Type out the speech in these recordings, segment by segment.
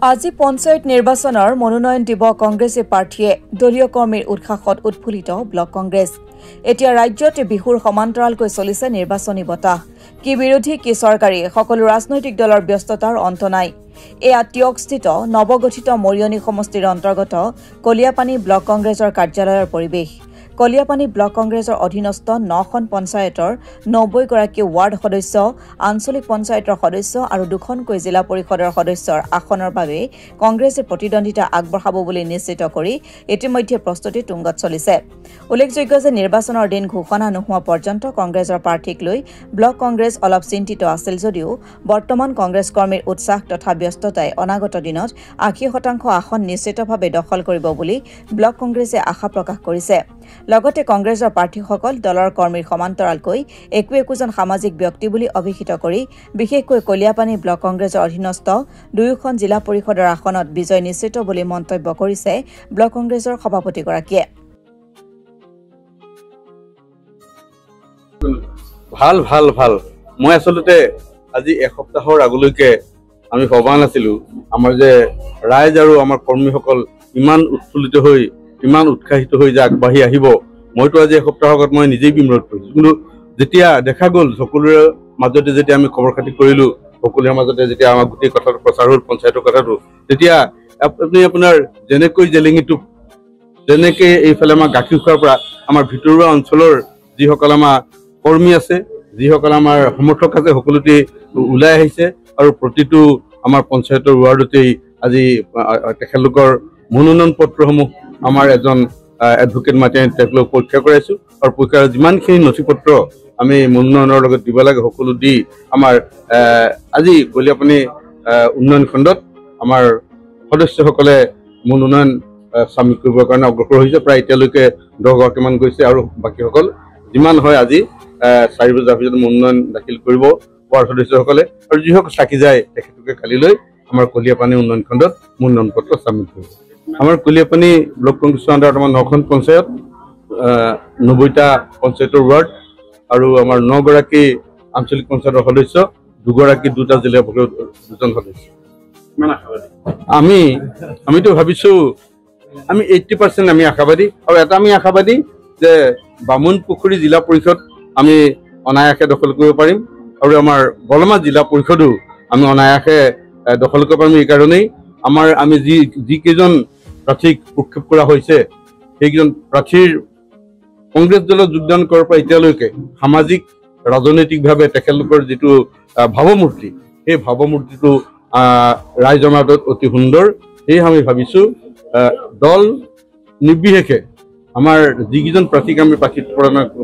আজি পঞ্চায়ত নিৰ্বাচনৰ মনোনয়ন দিব কংগ্ৰেছে প্ৰাৰ্থীয়ে দলীয় কৰ্মীৰ উৎসাহত উৎফুল্লিত ব্লক কংগ্ৰেছ। এতিয়া ৰাজ্যত বিহুৰ সমান্তৰালকৈ চলিছে নিৰ্বাচনী বতাহ। কি বিৰোধী কি চৰকাৰী সকলো ৰাজনৈতিক দলৰ ব্যস্ততাৰ অন্ত নাই। এয়া টিয়কস্থিত নৱগঠিত মৰিয়নি সমষ্টিৰ অন্তৰ্গত কলিয়াপানী ব্লক কংগ্ৰেছৰ কাৰ্যালয়ৰ পৰিৱেশ। কলিয়াপানী ব্লক কংগ্ৰেছৰ অধীনস্থ 9খন পঞ্চায়তৰ 90 গৰাকী ৱাৰ্ড সদস্য, আঞ্চলিক পঞ্চায়তৰ সদস্য আৰু 2খনকৈ জিলা পৰিষদৰ সদস্যৰ আসনৰ বাবে কংগ্ৰেছে প্ৰতিদ্বন্দ্বিতা আগবঢ়াব বুলি নিশ্চিত কৰি ইতিমধ্যে প্ৰস্তুতি তুংগত চলিছে। উল্লেখযোগ্য যে নিৰ্বাচনৰ দিন ঘোষণা নোহোৱা পৰ্যন্ত কংগ্ৰেছৰ প্ৰাৰ্থীক লৈ ব্লক কংগ্ৰেছ অলপ চিন্তিত আছিল যদিও বৰ্তমান কংগ্ৰেছ কৰ্মীৰ উৎসাহ তথা ব্যস্ততাই অনাগত দিনত 80% আসন নিশ্চিতভাৱে দখল কৰিব বুলি ব্লক কংগ্ৰেছে আশা প্ৰকাশ কৰিছে। লগতে কংগ্ৰেছৰ প্ৰাৰ্থীসকল দলৰ কৰ্মীৰ সমান্তৰালকৈ একোজন সামাজিক ব্যক্তি বুলি অভিহিত কৰি বিশেষকৈ কলিয়াপানী ব্লক কংগ্ৰেছৰ অধীনস্থ 2খন জিলা পৰিষদৰ আসনত বিজয় নিশ্চিত বুলি মন্তব্য কৰিছে ব্লক কংগ্ৰেছৰ সভাপতিগৰাকীয়ে। ভাল ভাল ভাল মই আসলতে আজি এসপ্তাহৰ আগলৈকে আমি ভবা নাছিলো আমাৰ যে ৰাইজ আৰু আমাৰ কৰ্মীসকল ইমান উৎফুল্লিত হৈ ইমান উৎসাহিত হৈ যে আগবাঢ়ি আহিব। মইতো আজি এসপ্তাহৰ আগত মই নিজেই বিমোদ কৰিছোঁ, কিন্তু যেতিয়া দেখা গ'ল সকলোৰে মাজতে যেতিয়া আমি খবৰ খাতি কৰিলোঁ, সকলোৰে মাজতে যেতিয়া আমাৰ গোটেই কথাটো প্ৰচাৰ হ'ল পঞ্চায়তৰ কথাটো, তেতিয়া আপুনি আপোনাৰ যেনেকৈ জেলেঙিটোপ যেনেকৈ এইফালে আমাৰ গাখীৰ খোৱাৰ পৰা আমাৰ ভিতৰুৱা অঞ্চলৰ যিসকল আমাৰ কৰ্মী আছে, যিসকল আমাৰ সমৰ্থক আছে, সকলোতে ওলাই আহিছে আৰু প্ৰতিটো আমাৰ পঞ্চায়তৰ ৱাৰ্ডতেই আজি তেখেতলোকৰ মনোনয়ন পত্ৰসমূহ আমাৰ এজন এডভোকেট মাতি তেওঁলোকক পৰীক্ষা কৰাইছোঁ আৰু পৰীক্ষাৰ যিমানখিনি নথি পত্ৰ আমি মনোনয়নৰ লগত দিব লাগে সকলো দি আমাৰ আজি কলিয়াপানী উন্নয়ন খণ্ডত আমাৰ সদস্যসকলে মনোনয়ন চাবমিট কৰিবৰ কাৰণে অগ্ৰসৰ হৈছে। প্ৰায় এতিয়ালৈকে 10 গৰাকীমান গৈছে আৰু বাকীসকল যিমান হয় আজি 4 বজাৰ ভিতৰত মনোনয়ন দাখিল কৰিব ৱাৰ্ড সদস্যসকলে আৰু যিসকল থাকি যায় তেখেতলোকে কালিলৈ আমাৰ কলিয়াপানী উন্নয়ন খণ্ডত মনোনয়ন পত্ৰ চাবমিট কৰিব। আমাৰ কলিয়াপানী ব্লক কংগ্ৰেছৰ আণ্ডাৰত আমাৰ 9খন পঞ্চায়ত, 90টা পঞ্চায়তৰ ৱাৰ্ড আৰু আমাৰ 9 গৰাকী আঞ্চলিক পঞ্চায়তৰ সদস্য, 2 গৰাকী 2টা জিলা পৰিষদৰ 2জন সদস্য। আমিতো ভাবিছোঁ আমি 80% আমি আশাবাদী আৰু এটা আমি আশাবাদী যে বামুণপুখুৰী জিলা পৰিষদ আমি অনায়াসে দখল কৰিব পাৰিম আৰু আমাৰ বলমা জিলা পৰিষদো আমি অনায়াসে দখল কৰিব পাৰিম। এই কাৰণেই আমি যিকেইজন প্ৰাৰ্থীক প্ৰক্ষেপ কৰা হৈছে সেইকেইজন প্ৰাৰ্থীৰ কংগ্ৰেছ দলত যোগদান কৰাৰ পৰা এতিয়ালৈকে সামাজিক ৰাজনৈতিকভাৱে তেখেতলোকৰ যিটো ভাৱমূৰ্তি, সেই ভাৱমূৰ্তিটো ৰাইজৰ মাজত অতি সুন্দৰ। সেয়ে আমি ভাবিছোঁ দল নিৰ্বিশেষে আমাৰ যিকেইজন প্ৰাৰ্থীক আমি প্ৰাৰ্থীত্ব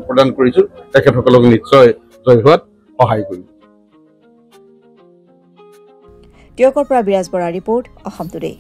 প্ৰদান কৰিছোঁ তেখেতসকলক নিশ্চয় জয় হোৱাত সহায় কৰিম। টিয়কৰ পৰা বিৰাজ বৰা ৰিপৰ্ট, অসম টুডে।